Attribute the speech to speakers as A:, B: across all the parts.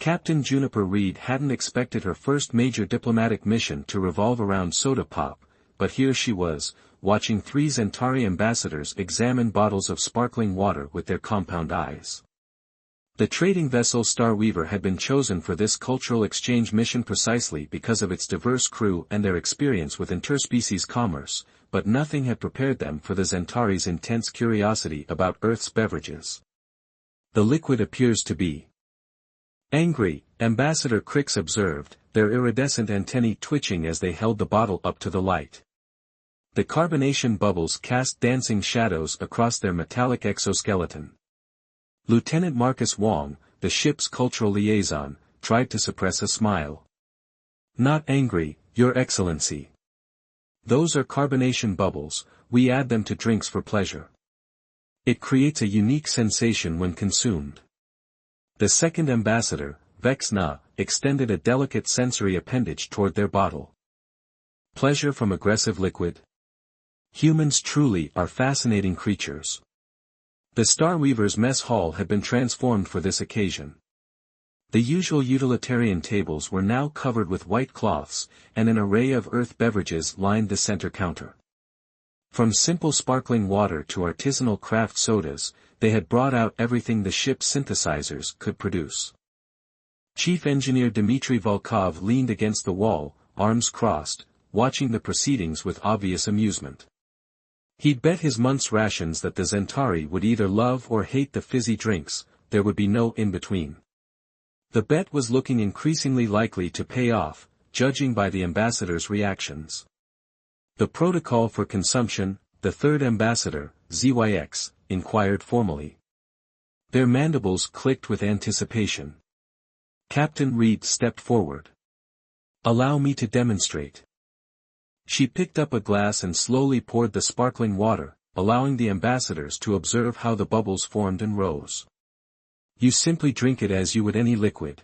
A: Captain Juniper Reed hadn't expected her first major diplomatic mission to revolve around soda pop, but here she was, watching 3 Centauri ambassadors examine bottles of sparkling water with their compound eyes. The trading vessel Starweaver had been chosen for this cultural exchange mission precisely because of its diverse crew and their experience with interspecies commerce, but nothing had prepared them for the Centauri's intense curiosity about Earth's beverages. The liquid appears to be angry, Ambassador Crix observed, their iridescent antennae twitching as they held the bottle up to the light. The carbonation bubbles cast dancing shadows across their metallic exoskeleton. Lieutenant Marcus Wong, the ship's cultural liaison, tried to suppress a smile. "Not angry, Your Excellency. Those are carbonation bubbles, we add them to drinks for pleasure. It creates a unique sensation when consumed." The second ambassador, Vexna, extended a delicate sensory appendage toward their bottle. "Pleasure from aggressive liquid? Humans truly are fascinating creatures." The Starweaver's mess hall had been transformed for this occasion. The usual utilitarian tables were now covered with white cloths, and an array of earth beverages lined the center counter. From simple sparkling water to artisanal craft sodas, they had brought out everything the ship's synthesizers could produce. Chief Engineer Dmitry Volkov leaned against the wall, arms crossed, watching the proceedings with obvious amusement. He'd bet his month's rations that the Centauri would either love or hate the fizzy drinks, there would be no in-between. The bet was looking increasingly likely to pay off, judging by the ambassador's reactions. "The protocol for consumption," the third ambassador, ZYX, inquired formally. Their mandibles clicked with anticipation. Captain Reed stepped forward. "Allow me to demonstrate." She picked up a glass and slowly poured the sparkling water, allowing the ambassadors to observe how the bubbles formed and rose. "You simply drink it as you would any liquid.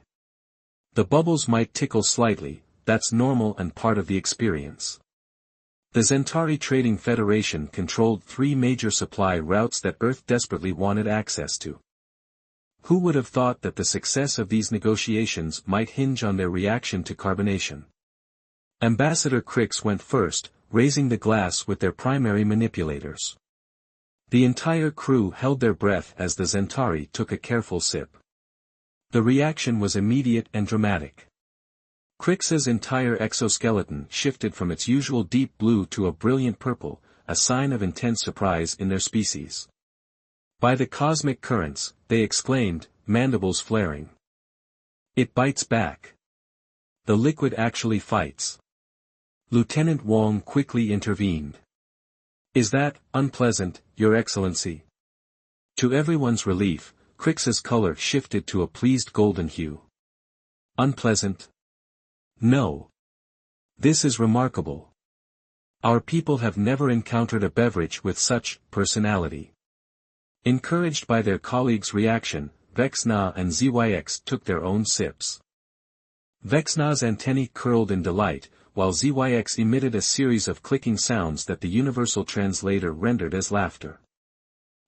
A: The bubbles might tickle slightly, that's normal and part of the experience." The Centauri Trading Federation controlled 3 major supply routes that Earth desperately wanted access to. Who would have thought that the success of these negotiations might hinge on their reaction to carbonation? Ambassador Crix went first, raising the glass with their primary manipulators. The entire crew held their breath as the Centauri took a careful sip. The reaction was immediate and dramatic. Crix's entire exoskeleton shifted from its usual deep blue to a brilliant purple, a sign of intense surprise in their species. "By the cosmic currents," they exclaimed, mandibles flaring. "It bites back. The liquid actually fights." Lieutenant Wong quickly intervened. "Is that unpleasant, Your Excellency?" To everyone's relief, Crix's color shifted to a pleased golden hue. "Unpleasant? No. This is remarkable. Our people have never encountered a beverage with such personality." Encouraged by their colleagues' reaction, Vexna and ZYX took their own sips. Vexna's antennae curled in delight, while ZYX emitted a series of clicking sounds that the universal translator rendered as laughter.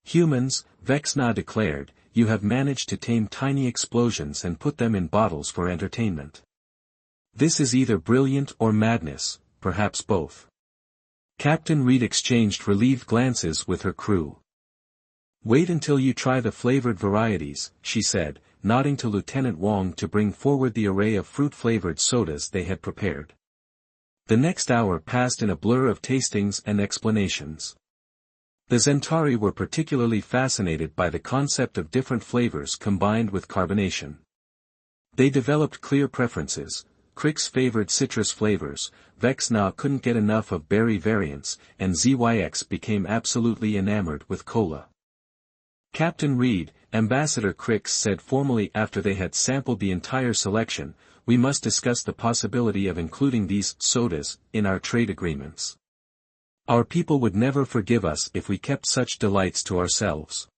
A: "Humans," Vexna declared, "you have managed to tame tiny explosions and put them in bottles for entertainment. This is either brilliant or madness, perhaps both." Captain Reed exchanged relieved glances with her crew. "Wait until you try the flavored varieties," she said, nodding to Lieutenant Wong to bring forward the array of fruit-flavored sodas they had prepared. The next hour passed in a blur of tastings and explanations. The Centauri were particularly fascinated by the concept of different flavors combined with carbonation. They developed clear preferences. Crix favored citrus flavors, Vexna couldn't get enough of berry variants, and ZYX became absolutely enamored with cola. "Captain Reed," Ambassador Crix said formally after they had sampled the entire selection, "we must discuss the possibility of including these sodas in our trade agreements. Our people would never forgive us if we kept such delights to ourselves."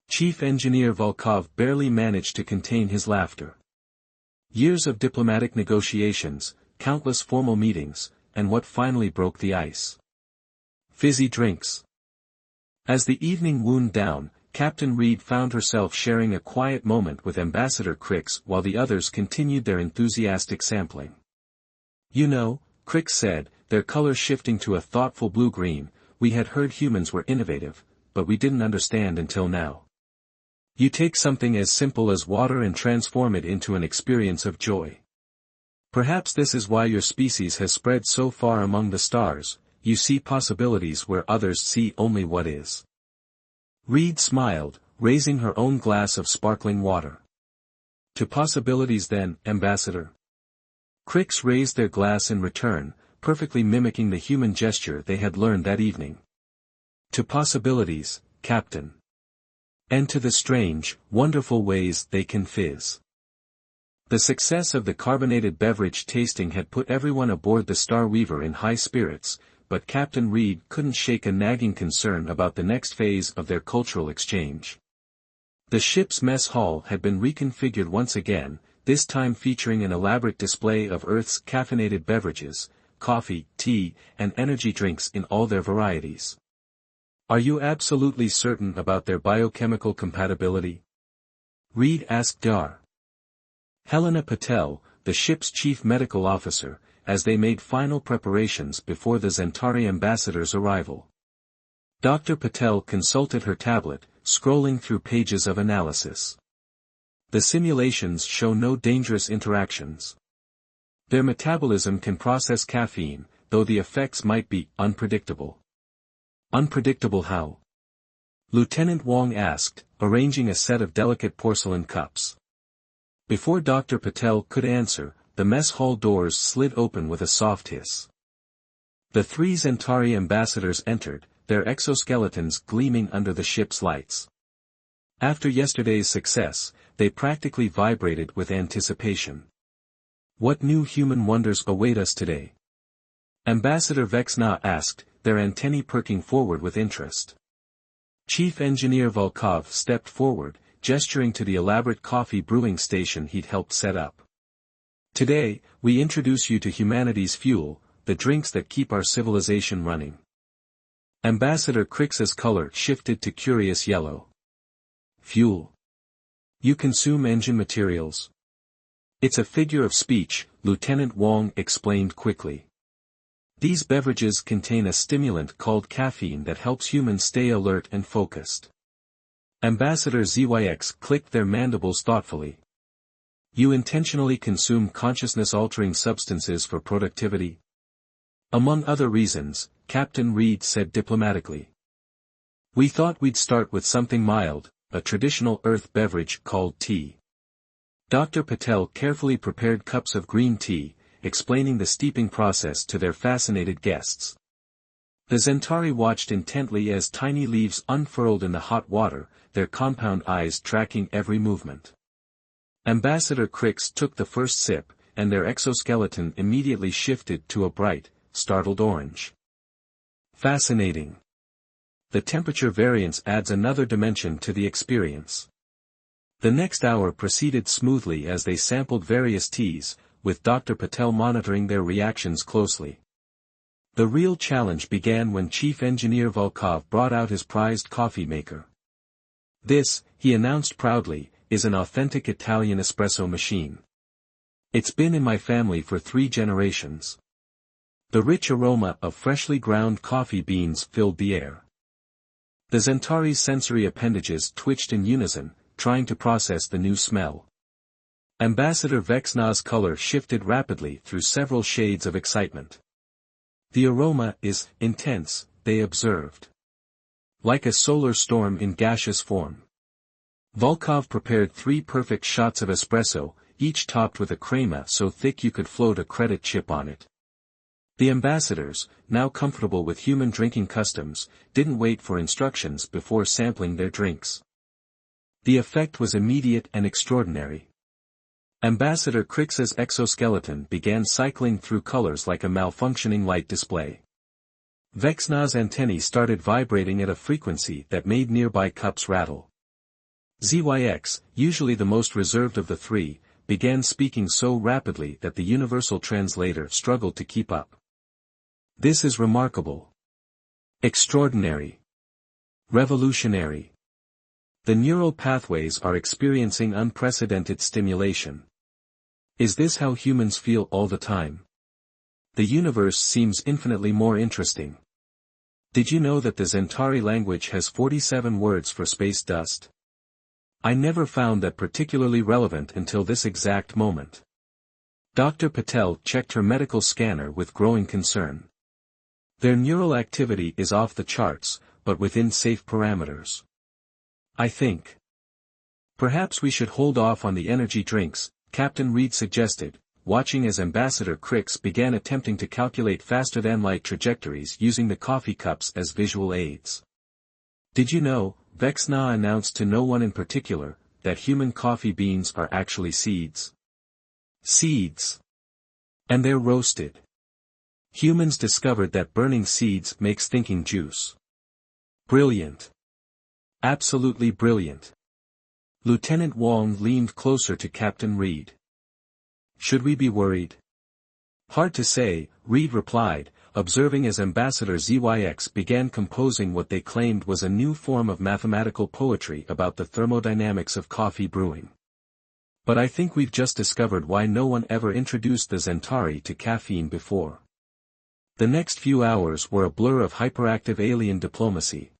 A: Chief Engineer Volkov barely managed to contain his laughter. Years of diplomatic negotiations, countless formal meetings, and what finally broke the ice? Fizzy drinks. As the evening wound down, Captain Reed found herself sharing a quiet moment with Ambassador Crix while the others continued their enthusiastic sampling. "You know," Crix said, their color shifting to a thoughtful blue-green, "we had heard humans were innovative, but we didn't understand until now. You take something as simple as water and transform it into an experience of joy. Perhaps this is why your species has spread so far among the stars, you see possibilities where others see only what is." Reed smiled, raising her own glass of sparkling water. "To possibilities then, Ambassador." Crix raised their glass in return, perfectly mimicking the human gesture they had learned that evening. "To possibilities, Captain. And to the strange, wonderful ways they can fizz." The success of the carbonated beverage tasting had put everyone aboard the Star Weaver in high spirits, but Captain Reed couldn't shake a nagging concern about the next phase of their cultural exchange. The ship's mess hall had been reconfigured once again, this time featuring an elaborate display of Earth's caffeinated beverages, coffee, tea, and energy drinks in all their varieties. "Are you absolutely certain about their biochemical compatibility?" Reed asked Dar. Helena Patel, the ship's chief medical officer, as they made final preparations before the Zentari ambassador's arrival. Dr. Patel consulted her tablet, scrolling through pages of analysis. "The simulations show no dangerous interactions. Their metabolism can process caffeine, though the effects might be unpredictable." "Unpredictable how?" Lieutenant Wong asked, arranging a set of delicate porcelain cups. Before Dr. Patel could answer, the mess hall doors slid open with a soft hiss. The three Zentari ambassadors entered, their exoskeletons gleaming under the ship's lights. After yesterday's success, they practically vibrated with anticipation. "What new human wonders await us today?" Ambassador Vexna asked, their antennae perking forward with interest. Chief Engineer Volkov stepped forward, gesturing to the elaborate coffee brewing station he'd helped set up. "Today, we introduce you to humanity's fuel, the drinks that keep our civilization running." Ambassador Crix's color shifted to curious yellow. "Fuel? You consume engine materials?" "It's a figure of speech," Lieutenant Wong explained quickly. "These beverages contain a stimulant called caffeine that helps humans stay alert and focused." Ambassador ZYX clicked their mandibles thoughtfully. "You intentionally consume consciousness-altering substances for productivity?" "Among other reasons," Captain Reed said diplomatically. "We thought we'd start with something mild, a traditional Earth beverage called tea." Dr. Patel carefully prepared cups of green tea, explaining the steeping process to their fascinated guests. The Zentari watched intently as tiny leaves unfurled in the hot water, their compound eyes tracking every movement. Ambassador Crix took the first sip, and their exoskeleton immediately shifted to a bright, startled orange. "Fascinating. The temperature variance adds another dimension to the experience." The next hour proceeded smoothly as they sampled various teas, with Dr. Patel monitoring their reactions closely. The real challenge began when Chief Engineer Volkov brought out his prized coffee maker. "This," he announced proudly, "is an authentic Italian espresso machine. It's been in my family for 3 generations." The rich aroma of freshly ground coffee beans filled the air. The Zentari's sensory appendages twitched in unison, trying to process the new smell. Ambassador Vexna's color shifted rapidly through several shades of excitement. "The aroma is intense," they observed. "Like a solar storm in gaseous form." Volkov prepared 3 perfect shots of espresso, each topped with a crema so thick you could float a credit chip on it. The ambassadors, now comfortable with human drinking customs, didn't wait for instructions before sampling their drinks. The effect was immediate and extraordinary. Ambassador Crix's exoskeleton began cycling through colors like a malfunctioning light display. Vexna's antennae started vibrating at a frequency that made nearby cups rattle. ZYX, usually the most reserved of the 3, began speaking so rapidly that the universal translator struggled to keep up. "This is remarkable. Extraordinary. Revolutionary. The neural pathways are experiencing unprecedented stimulation. Is this how humans feel all the time? The universe seems infinitely more interesting. Did you know that the Centauri language has 47 words for space dust? I never found that particularly relevant until this exact moment. Dr. Patel checked her medical scanner with growing concern. Their neural activity is off the charts, but within safe parameters. I think perhaps we should hold off on the energy drinks, Captain Reed suggested, watching as Ambassador Crix began attempting to calculate faster-than-light trajectories using the coffee cups as visual aids. Did you know, Vexna announced to no one in particular, that human coffee beans are actually seeds? Seeds. And they're roasted. Humans discovered that burning seeds makes thinking juice. Brilliant. Absolutely brilliant. Lieutenant Wong leaned closer to Captain Reed. Should we be worried? Hard to say, Reed replied, observing as Ambassador ZYX began composing what they claimed was a new form of mathematical poetry about the thermodynamics of coffee brewing. But I think we've just discovered why no one ever introduced the Centauri to caffeine before. The next few hours were a blur of hyperactive alien diplomacy.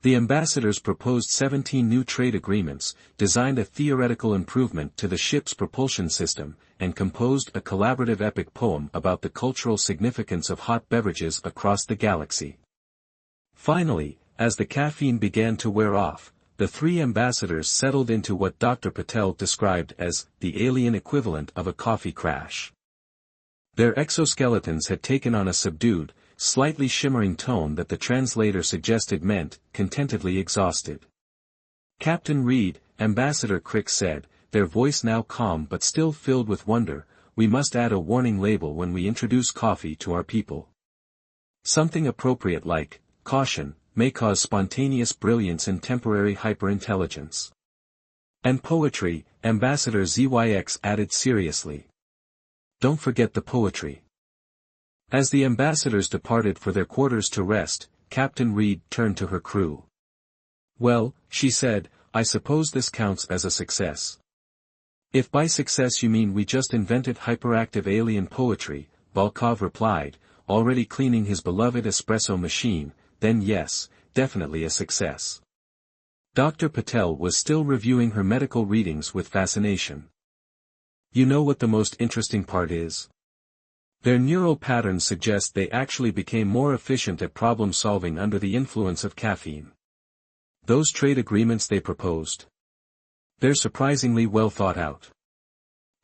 A: The ambassadors proposed 17 new trade agreements, designed a theoretical improvement to the ship's propulsion system, and composed a collaborative epic poem about the cultural significance of hot beverages across the galaxy. Finally, as the caffeine began to wear off, the three ambassadors settled into what Dr. Patel described as the alien equivalent of a coffee crash. Their exoskeletons had taken on a subdued, slightly shimmering tone that the translator suggested meant, contentedly exhausted. Captain Reed, Ambassador Crix said, their voice now calm but still filled with wonder, we must add a warning label when we introduce coffee to our people. Something appropriate like, caution, may cause spontaneous brilliance and temporary hyperintelligence. And poetry, Ambassador ZYX added seriously. Don't forget the poetry. As the ambassadors departed for their quarters to rest, Captain Reed turned to her crew. Well, she said, I suppose this counts as a success. If by success you mean we just invented hyperactive alien poetry, Volkov replied, already cleaning his beloved espresso machine, then yes, definitely a success. Dr. Patel was still reviewing her medical readings with fascination. You know what the most interesting part is? Their neural patterns suggest they actually became more efficient at problem-solving under the influence of caffeine. Those trade agreements they proposed. They're surprisingly well thought out.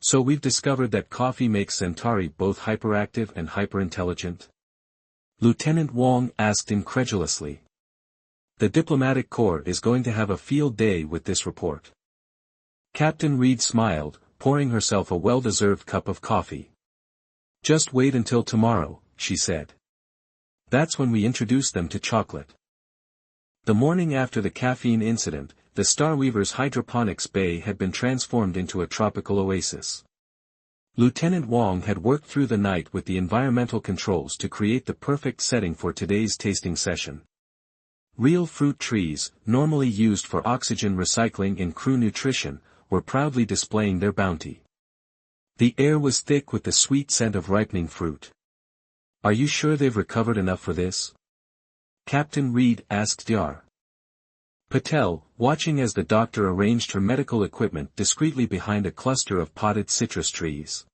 A: So we've discovered that coffee makes Centauri both hyperactive and hyperintelligent? Lieutenant Wong asked incredulously. The diplomatic corps is going to have a field day with this report. Captain Reed smiled, pouring herself a well-deserved cup of coffee. Just wait until tomorrow, she said. That's when we introduce them to chocolate. The morning after the caffeine incident, the Starweaver's hydroponics bay had been transformed into a tropical oasis. Lieutenant Wong had worked through the night with the environmental controls to create the perfect setting for today's tasting session. Real fruit trees, normally used for oxygen recycling in crew nutrition, were proudly displaying their bounty. The air was thick with the sweet scent of ripening fruit. Are you sure they've recovered enough for this? Captain Reed asked Dr. Patel, watching as the doctor arranged her medical equipment discreetly behind a cluster of potted citrus trees.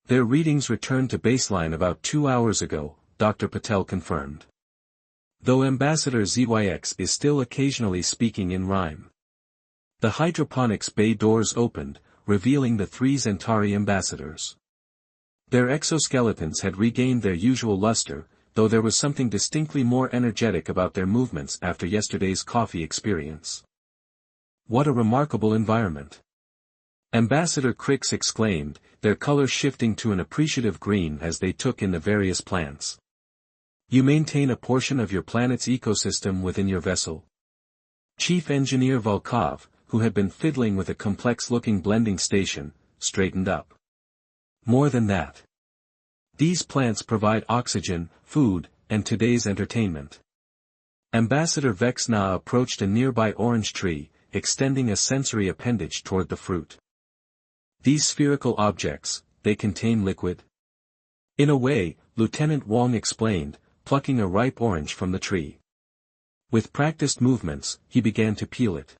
A: Their readings returned to baseline about 2 hours ago, Dr. Patel confirmed. Though Ambassador ZYX is still occasionally speaking in rhyme. The hydroponics bay doors opened, revealing the three Centauri ambassadors. Their exoskeletons had regained their usual luster, though there was something distinctly more energetic about their movements after yesterday's coffee experience. What a remarkable environment! Ambassador Crix exclaimed, their color shifting to an appreciative green as they took in the various plants. You maintain a portion of your planet's ecosystem within your vessel? Chief Engineer Volkov, who had been fiddling with a complex-looking blending station, straightened up. More than that. These plants provide oxygen, food, and today's entertainment. Ambassador Vexna approached a nearby orange tree, extending a sensory appendage toward the fruit. These spherical objects, they contain liquid? In a way, Lieutenant Wong explained, plucking a ripe orange from the tree. With practiced movements, he began to peel it.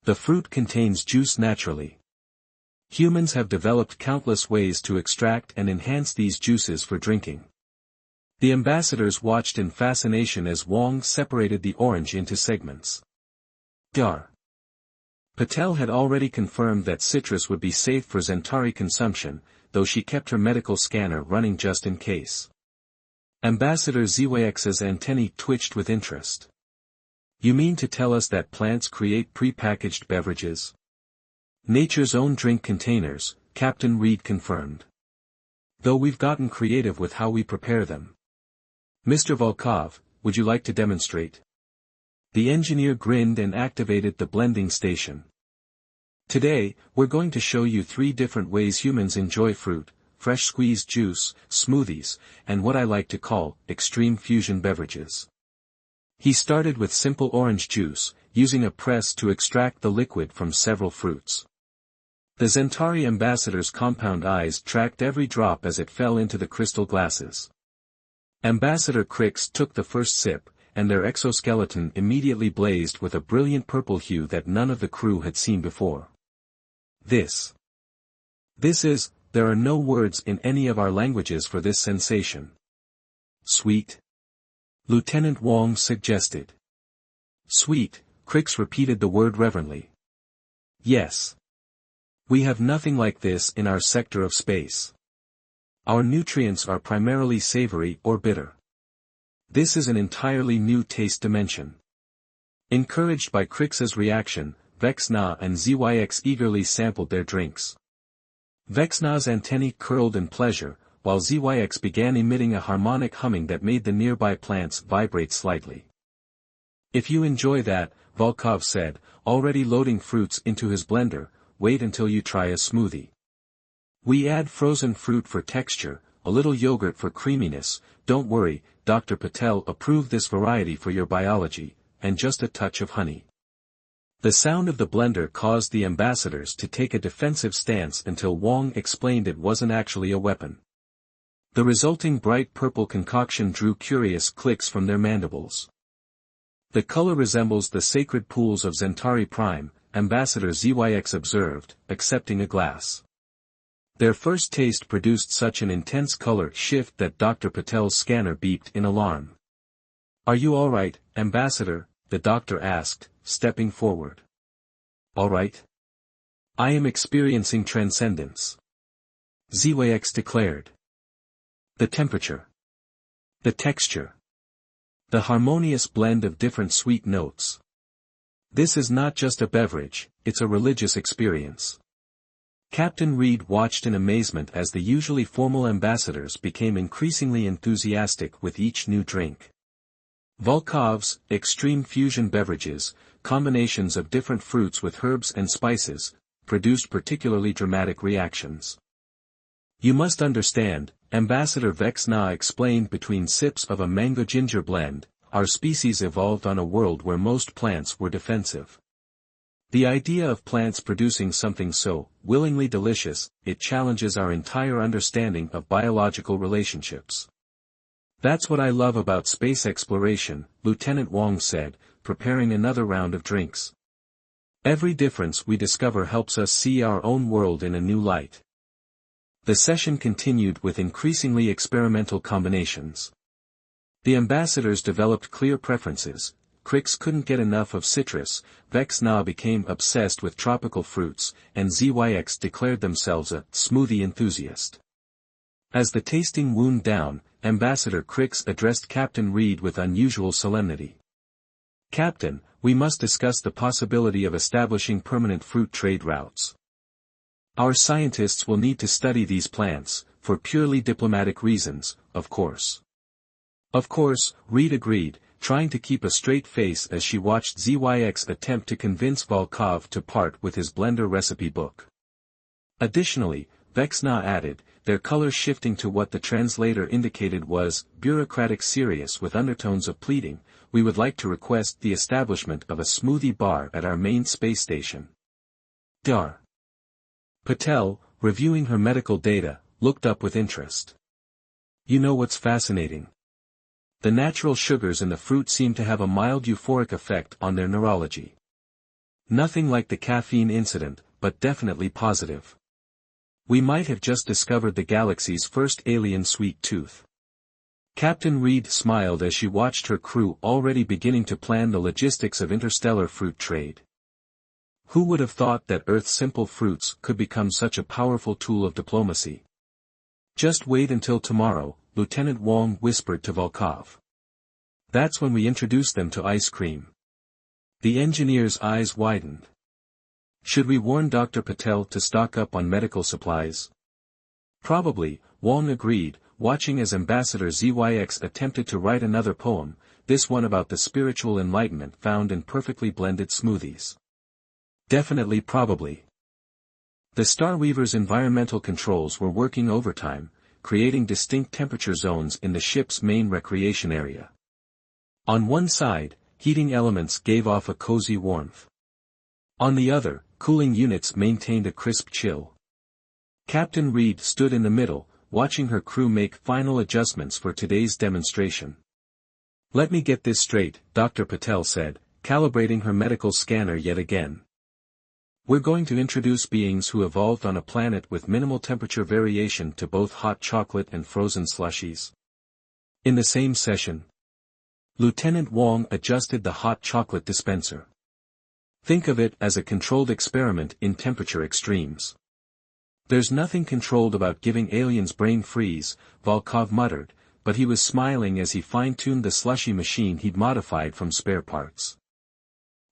A: The fruit contains juice naturally. Humans have developed countless ways to extract and enhance these juices for drinking. The ambassadors watched in fascination as Wong separated the orange into segments. Dar. Patel had already confirmed that citrus would be safe for Zentari consumption, though she kept her medical scanner running just in case. Ambassador ZYX's antennae twitched with interest. You mean to tell us that plants create pre-packaged beverages? Nature's own drink containers, Captain Reed confirmed. Though we've gotten creative with how we prepare them. Mr. Volkov, would you like to demonstrate? The engineer grinned and activated the blending station. Today, we're going to show you 3 different ways humans enjoy fruit: fresh squeezed juice, smoothies, and what I like to call extreme fusion beverages. He started with simple orange juice, using a press to extract the liquid from several fruits. The Zentari ambassador's compound eyes tracked every drop as it fell into the crystal glasses. Ambassador Crix took the first sip, and their exoskeleton immediately blazed with a brilliant purple hue that none of the crew had seen before. This is, there are no words in any of our languages for this sensation. Sweet? Lieutenant Wong suggested. Sweet, Crix repeated the word reverently. Yes. We have nothing like this in our sector of space. Our nutrients are primarily savory or bitter. This is an entirely new taste dimension. Encouraged by Crix's reaction, Vexna and ZYX eagerly sampled their drinks. Vexna's antennae curled in pleasure, while ZYX began emitting a harmonic humming that made the nearby plants vibrate slightly. If you enjoy that, Volkov said, already loading fruits into his blender, wait until you try a smoothie. We add frozen fruit for texture, a little yogurt for creaminess, don't worry, Dr. Patel approved this variety for your biology, and just a touch of honey. The sound of the blender caused the ambassadors to take a defensive stance until Wong explained it wasn't actually a weapon. The resulting bright purple concoction drew curious clicks from their mandibles. The color resembles the sacred pools of Zentari Prime, Ambassador ZYX observed, accepting a glass. Their first taste produced such an intense color shift that Dr. Patel's scanner beeped in alarm. Are you all right, Ambassador? The doctor asked, stepping forward. All right. I am experiencing transcendence. ZYX declared. The temperature. The texture. The harmonious blend of different sweet notes. This is not just a beverage, it's a religious experience. Captain Reed watched in amazement as the usually formal ambassadors became increasingly enthusiastic with each new drink. Volkov's extreme fusion beverages, combinations of different fruits with herbs and spices, produced particularly dramatic reactions. You must understand, Ambassador Vexna explained between sips of a mango-ginger blend, our species evolved on a world where most plants were defensive. The idea of plants producing something so willingly delicious, it challenges our entire understanding of biological relationships. That's what I love about space exploration, Lieutenant Wong said, preparing another round of drinks. Every difference we discover helps us see our own world in a new light. The session continued with increasingly experimental combinations. The ambassadors developed clear preferences. Crix couldn't get enough of citrus, Vexna became obsessed with tropical fruits, and ZYX declared themselves a smoothie enthusiast. As the tasting wound down, Ambassador Crix addressed Captain Reed with unusual solemnity. Captain, we must discuss the possibility of establishing permanent fruit trade routes. Our scientists will need to study these plants, for purely diplomatic reasons, of course. Of course, Reed agreed, trying to keep a straight face as she watched ZYX attempt to convince Volkov to part with his blender recipe book. Additionally, Vexna added, their color shifting to what the translator indicated was bureaucratic serious with undertones of pleading. We would like to request the establishment of a smoothie bar at our main space station. Dr. Patel, reviewing her medical data, looked up with interest. You know what's fascinating? The natural sugars in the fruit seem to have a mild euphoric effect on their neurology. Nothing like the caffeine incident, but definitely positive. We might have just discovered the galaxy's first alien sweet tooth. Captain Reed smiled as she watched her crew already beginning to plan the logistics of interstellar fruit trade. Who would have thought that Earth's simple fruits could become such a powerful tool of diplomacy? Just wait until tomorrow, Lieutenant Wong whispered to Volkov. That's when we introduce them to ice cream. The engineer's eyes widened. Should we warn Dr. Patel to stock up on medical supplies? Probably, Wong agreed, watching as Ambassador ZYX attempted to write another poem, this one about the spiritual enlightenment found in perfectly blended smoothies. Definitely probably. The Starweaver's environmental controls were working overtime, creating distinct temperature zones in the ship's main recreation area. On one side, heating elements gave off a cozy warmth. On the other, cooling units maintained a crisp chill. Captain Reed stood in the middle, watching her crew make final adjustments for today's demonstration. Let me get this straight, Dr. Patel said, calibrating her medical scanner yet again. We're going to introduce beings who evolved on a planet with minimal temperature variation to both hot chocolate and frozen slushies. In the same session, Lieutenant Wong adjusted the hot chocolate dispenser. Think of it as a controlled experiment in temperature extremes. There's nothing controlled about giving aliens brain freeze, Volkov muttered, but he was smiling as he fine-tuned the slushy machine he'd modified from spare parts.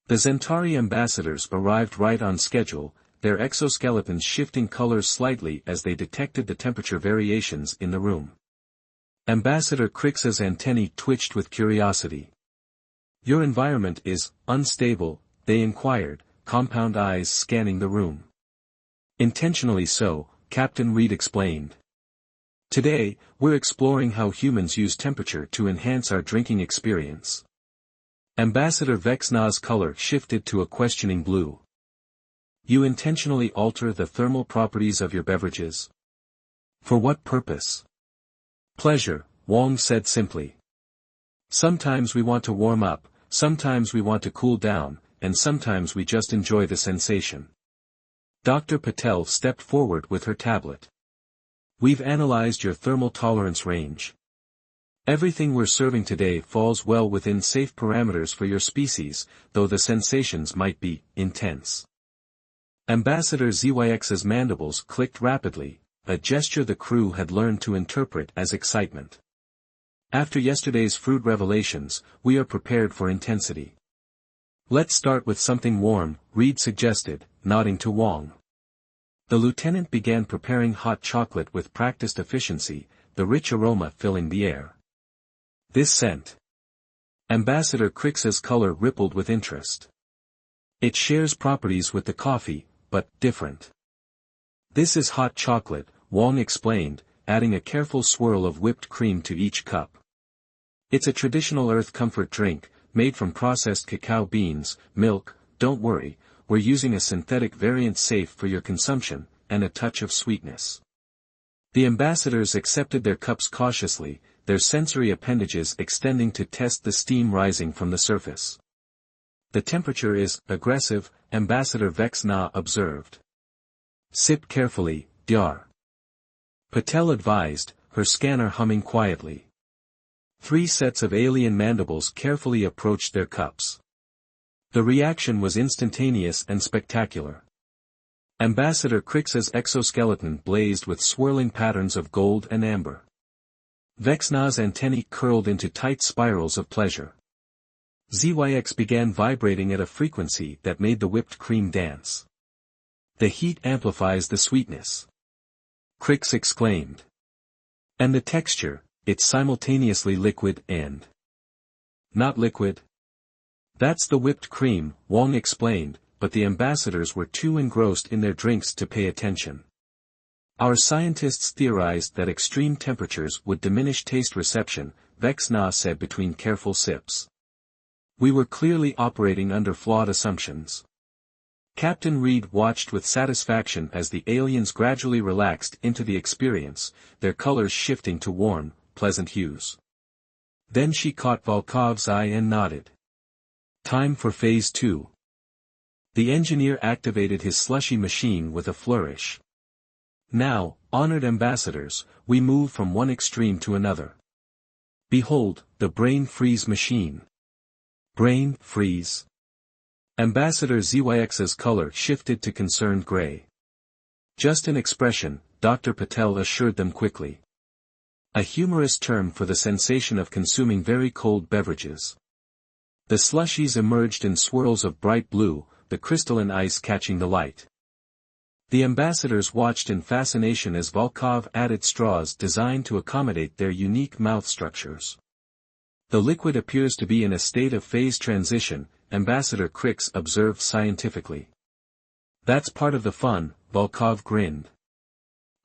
A: The Zentari ambassadors arrived right on schedule, their exoskeletons shifting colors slightly as they detected the temperature variations in the room. Ambassador Crix's antennae twitched with curiosity. Your environment is unstable, they inquired, compound eyes scanning the room. Intentionally so, Captain Reed explained. Today, we're exploring how humans use temperature to enhance our drinking experience. Ambassador Vexna's color shifted to a questioning blue. You intentionally alter the thermal properties of your beverages? For what purpose? Pleasure, Wong said simply. Sometimes we want to warm up, sometimes we want to cool down, and sometimes we just enjoy the sensation. Dr. Patel stepped forward with her tablet. We've analyzed your thermal tolerance range. Everything we're serving today falls well within safe parameters for your species, though the sensations might be intense. Ambassador ZYX's mandibles clicked rapidly, a gesture the crew had learned to interpret as excitement. After yesterday's fruit revelations, we are prepared for intensity. Let's start with something warm, Reed suggested, nodding to Wong. The lieutenant began preparing hot chocolate with practiced efficiency, the rich aroma filling the air. This scent. Ambassador Crix's color rippled with interest. It shares properties with the coffee, but different. This is hot chocolate, Wong explained, adding a careful swirl of whipped cream to each cup. It's a traditional earth comfort drink, made from processed cacao beans, milk. Don't worry, we're using a synthetic variant safe for your consumption, and a touch of sweetness. The ambassadors accepted their cups cautiously, their sensory appendages extending to test the steam rising from the surface. The temperature is aggressive, Ambassador Vexna observed. Sip carefully, Dr. Patel advised, her scanner humming quietly. 3 sets of alien mandibles carefully approached their cups. The reaction was instantaneous and spectacular. Ambassador Crix's exoskeleton blazed with swirling patterns of gold and amber. Vexna's antennae curled into tight spirals of pleasure. ZYX began vibrating at a frequency that made the whipped cream dance. The heat amplifies the sweetness. Crix exclaimed. And the texture, it's simultaneously liquid and not liquid. That's the whipped cream, Wong explained, but the ambassadors were too engrossed in their drinks to pay attention. Our scientists theorized that extreme temperatures would diminish taste reception, Vexna said between careful sips. We were clearly operating under flawed assumptions. Captain Reed watched with satisfaction as the aliens gradually relaxed into the experience, their colors shifting to warm, pleasant hues. Then she caught Volkov's eye and nodded. Time for Phase 2. The engineer activated his slushy machine with a flourish. Now, honored ambassadors, we move from one extreme to another. Behold, the brain freeze machine. Brain freeze. Ambassador ZYX's color shifted to concerned gray. Just an expression, Dr. Patel assured them quickly. A humorous term for the sensation of consuming very cold beverages. The slushies emerged in swirls of bright blue, the crystalline ice catching the light. The ambassadors watched in fascination as Volkov added straws designed to accommodate their unique mouth structures. The liquid appears to be in a state of phase transition, Ambassador Crix observed scientifically. That's part of the fun, Volkov grinned.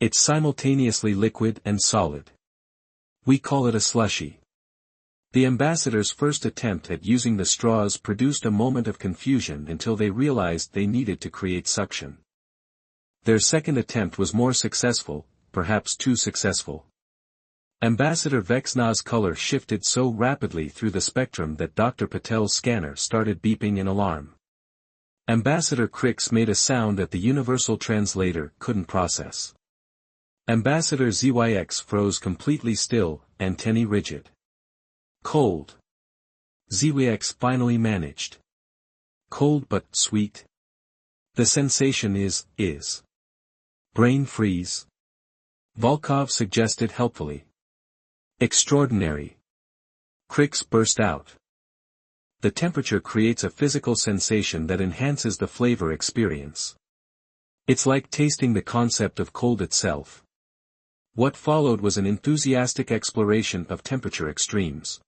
A: It's simultaneously liquid and solid. We call it a slushy. The ambassadors' first attempt at using the straws produced a moment of confusion until they realized they needed to create suction. Their second attempt was more successful, perhaps too successful. Ambassador Vexna's color shifted so rapidly through the spectrum that Dr. Patel's scanner started beeping in alarm. Ambassador Crix made a sound that the universal translator couldn't process. Ambassador ZYX froze completely still, antennae rigid. Cold. ZYX finally managed. Cold but sweet. The sensation is. Brain freeze. Volkov suggested helpfully. Extraordinary. Crix burst out. The temperature creates a physical sensation that enhances the flavor experience. It's like tasting the concept of cold itself. What followed was an enthusiastic exploration of temperature extremes.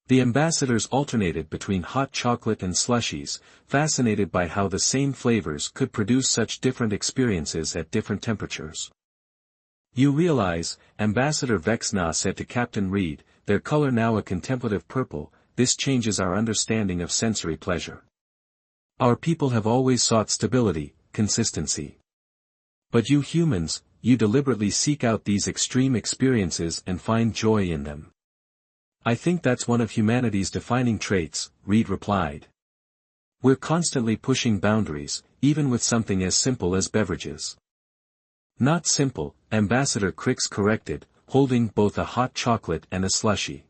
A: The ambassadors alternated between hot chocolate and slushies, fascinated by how the same flavors could produce such different experiences at different temperatures. You realize, Ambassador Vexna said to Captain Reed, their color now a contemplative purple, this changes our understanding of sensory pleasure. Our people have always sought stability, consistency. But you humans, you deliberately seek out these extreme experiences and find joy in them. I think that's one of humanity's defining traits, Reed replied. We're constantly pushing boundaries, even with something as simple as beverages. Not simple, Ambassador Crix corrected, holding both a hot chocolate and a slushie.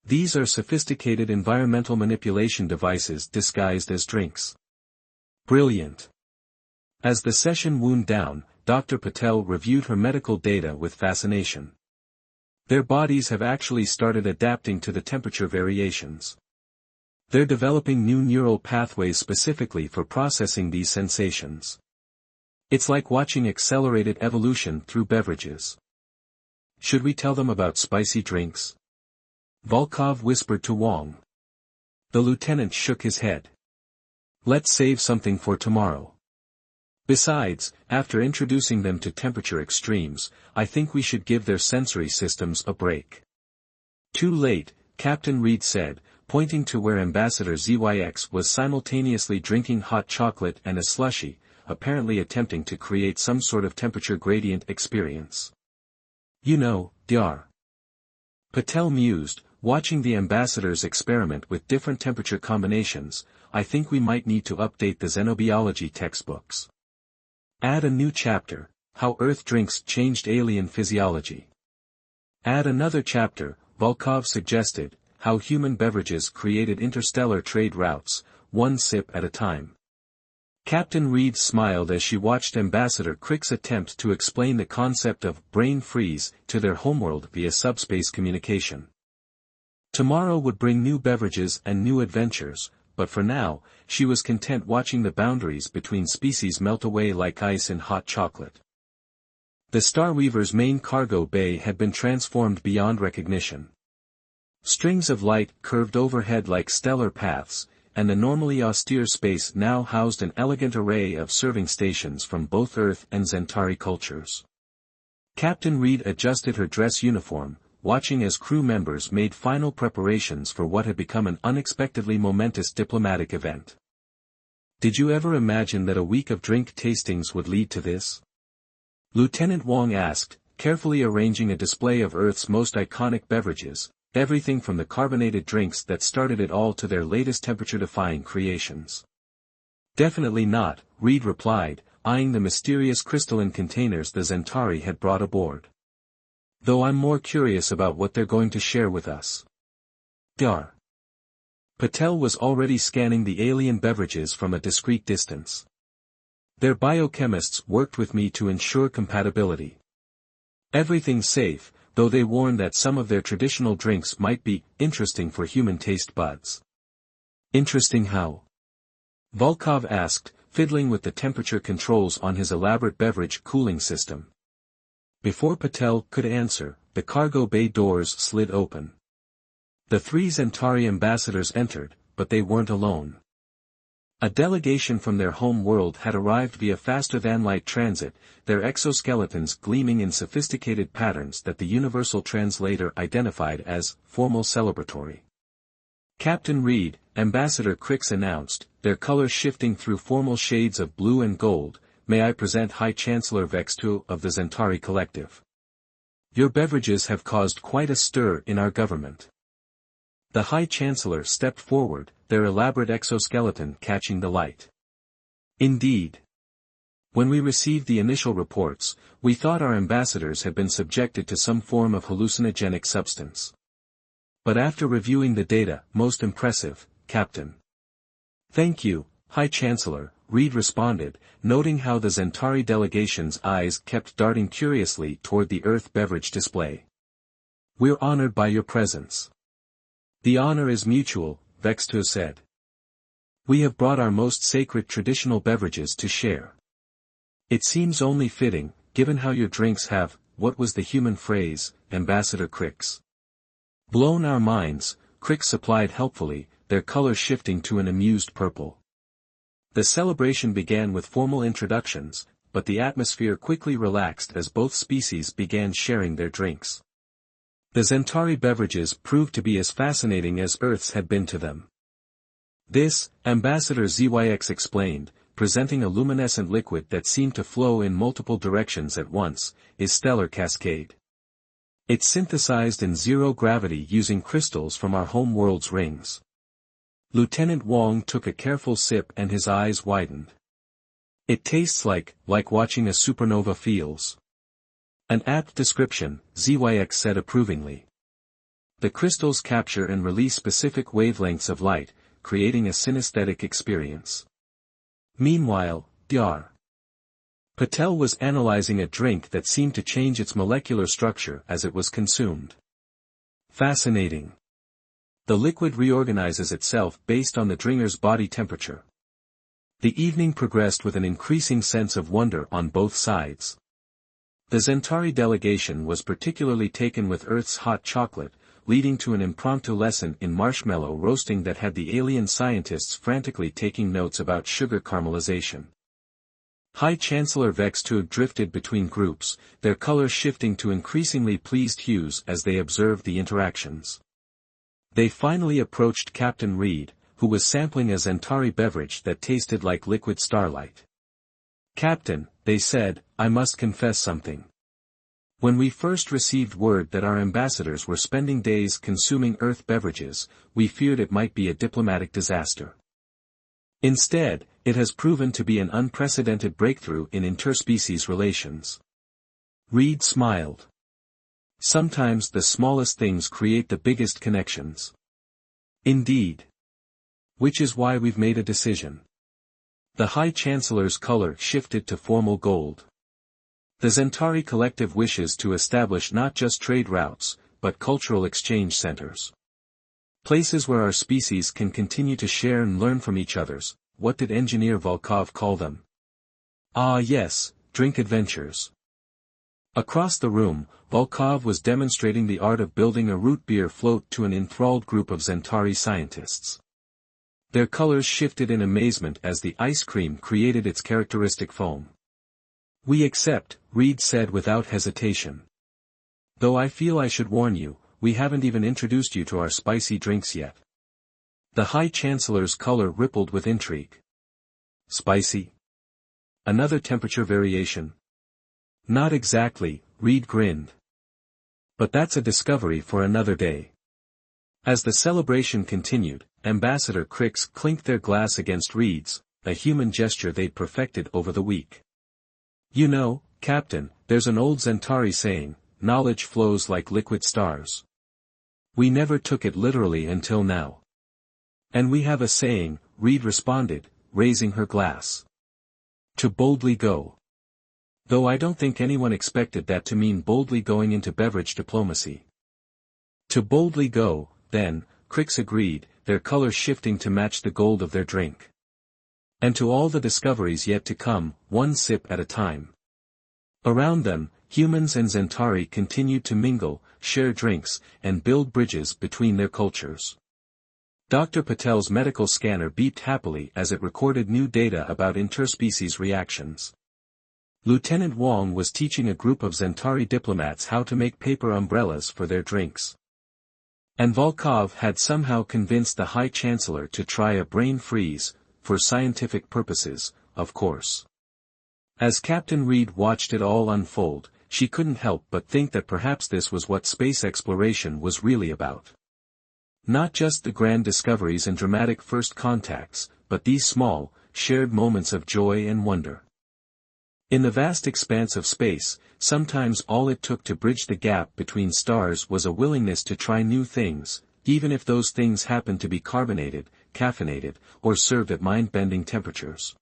A: These are sophisticated environmental manipulation devices disguised as drinks. Brilliant. As the session wound down, Dr. Patel reviewed her medical data with fascination. Their bodies have actually started adapting to the temperature variations. They're developing new neural pathways specifically for processing these sensations. It's like watching accelerated evolution through beverages. Should we tell them about spicy drinks? Volkov whispered to Wong. The lieutenant shook his head. Let's save something for tomorrow. Besides, after introducing them to temperature extremes, I think we should give their sensory systems a break. Too late, Captain Reed said, pointing to where Ambassador ZYX was simultaneously drinking hot chocolate and a slushie, apparently attempting to create some sort of temperature gradient experience. You know, Dr. Patel mused, watching the ambassadors experiment with different temperature combinations. I think we might need to update the xenobiology textbooks. Add a new chapter, How Earth Drinks Changed Alien Physiology. Add another chapter, Volkov suggested, How Human Beverages Created Interstellar Trade Routes, one sip at a time. Captain Reed smiled as she watched Ambassador Crix attempt to explain the concept of brain freeze to their homeworld via subspace communication. Tomorrow would bring new beverages and new adventures, but for now, she was content watching the boundaries between species melt away like ice in hot chocolate. The Starweaver's main cargo bay had been transformed beyond recognition. Strings of light curved overhead like stellar paths, and the normally austere space now housed an elegant array of serving stations from both Earth and Centauri cultures. Captain Reed adjusted her dress uniform, watching as crew members made final preparations for what had become an unexpectedly momentous diplomatic event. Did you ever imagine that a week of drink tastings would lead to this? Lieutenant Wong asked, carefully arranging a display of Earth's most iconic beverages, everything from the carbonated drinks that started it all to their latest temperature-defying creations. Definitely not, Reed replied, eyeing the mysterious crystalline containers the Centauri had brought aboard. Though I'm more curious about what they're going to share with us. Dar. Patel was already scanning the alien beverages from a discreet distance. Their biochemists worked with me to ensure compatibility. Everything's safe, though they warned that some of their traditional drinks might be interesting for human taste buds. Interesting how? Volkov asked, fiddling with the temperature controls on his elaborate beverage cooling system. Before Patel could answer, the cargo bay doors slid open. The 3 Centauri ambassadors entered, but they weren't alone. A delegation from their home world had arrived via faster-than-light transit, their exoskeletons gleaming in sophisticated patterns that the Universal Translator identified as formal celebratory. Captain Reed, Ambassador Crix announced, their colors shifting through formal shades of blue and gold, may I present High Chancellor Vextu of the Centauri Collective. Your beverages have caused quite a stir in our government. The High Chancellor stepped forward, their elaborate exoskeleton catching the light. Indeed. When we received the initial reports, we thought our ambassadors had been subjected to some form of hallucinogenic substance. But after reviewing the data, most impressive, Captain. Thank you, High Chancellor, Reed responded, noting how the Centauri delegation's eyes kept darting curiously toward the Earth beverage display. We're honored by your presence. The honor is mutual, Vextu said. We have brought our most sacred traditional beverages to share. It seems only fitting, given how your drinks have, what was the human phrase, Ambassador Crix? Blown our minds, Crix supplied helpfully, their color shifting to an amused purple. The celebration began with formal introductions, but the atmosphere quickly relaxed as both species began sharing their drinks. The Centauri beverages proved to be as fascinating as Earth's had been to them. This, Ambassador ZYX explained, presenting a luminescent liquid that seemed to flow in multiple directions at once, is stellar cascade. It's synthesized in zero gravity using crystals from our home world's rings. Lieutenant Wong took a careful sip and his eyes widened. It tastes like watching a supernova feels. An apt description, ZYX said approvingly. The crystals capture and release specific wavelengths of light, creating a synesthetic experience. Meanwhile, Dr. Patel was analyzing a drink that seemed to change its molecular structure as it was consumed. Fascinating. The liquid reorganizes itself based on the drinker's body temperature. The evening progressed with an increasing sense of wonder on both sides. The Centauri delegation was particularly taken with Earth's hot chocolate, leading to an impromptu lesson in marshmallow roasting that had the alien scientists frantically taking notes about sugar caramelization. High Chancellor Vextu drifted between groups, their colors shifting to increasingly pleased hues as they observed the interactions. They finally approached Captain Reed, who was sampling a Centauri beverage that tasted like liquid starlight. Captain, they said, I must confess something. When we first received word that our ambassadors were spending days consuming Earth beverages, we feared it might be a diplomatic disaster. Instead, it has proven to be an unprecedented breakthrough in interspecies relations. Reed smiled. Sometimes the smallest things create the biggest connections. Indeed. Which is why we've made a decision. The High Chancellor's color shifted to formal gold. The Centauri Collective wishes to establish not just trade routes, but cultural exchange centers. Places where our species can continue to share and learn from each other's. What did Engineer Volkov call them? Ah yes, drink adventures. Across the room, Volkov was demonstrating the art of building a root beer float to an enthralled group of Centauri scientists. Their colors shifted in amazement as the ice cream created its characteristic foam. "We accept," Reed said without hesitation. "Though I feel I should warn you, we haven't even introduced you to our spicy drinks yet." The High Chancellor's color rippled with intrigue. "Spicy? Another temperature variation?" "Not exactly," Reed grinned. "But that's a discovery for another day." As the celebration continued, Ambassador Crix clinked their glass against Reed's, a human gesture they'd perfected over the week. "You know, Captain, there's an old Centauri saying, 'Knowledge flows like liquid stars.' We never took it literally until now." "And we have a saying," Reed responded, raising her glass. "To boldly go." Though I don't think anyone expected that to mean boldly going into beverage diplomacy. "To boldly go, then," Crix agreed, their color shifting to match the gold of their drink. "And to all the discoveries yet to come, one sip at a time." Around them, humans and Centauri continued to mingle, share drinks, and build bridges between their cultures. Dr. Patel's medical scanner beeped happily as it recorded new data about interspecies reactions. Lieutenant Wong was teaching a group of Centauri diplomats how to make paper umbrellas for their drinks. And Volkov had somehow convinced the High Chancellor to try a brain freeze, for scientific purposes, of course. As Captain Reed watched it all unfold, she couldn't help but think that perhaps this was what space exploration was really about. Not just the grand discoveries and dramatic first contacts, but these small, shared moments of joy and wonder. In the vast expanse of space, sometimes all it took to bridge the gap between stars was a willingness to try new things, even if those things happened to be carbonated, caffeinated, or served at mind-bending temperatures.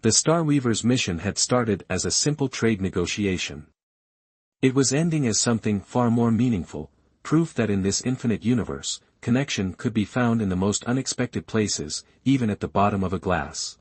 A: The Starweaver's mission had started as a simple trade negotiation. It was ending as something far more meaningful, proof that in this infinite universe, connection could be found in the most unexpected places, even at the bottom of a glass.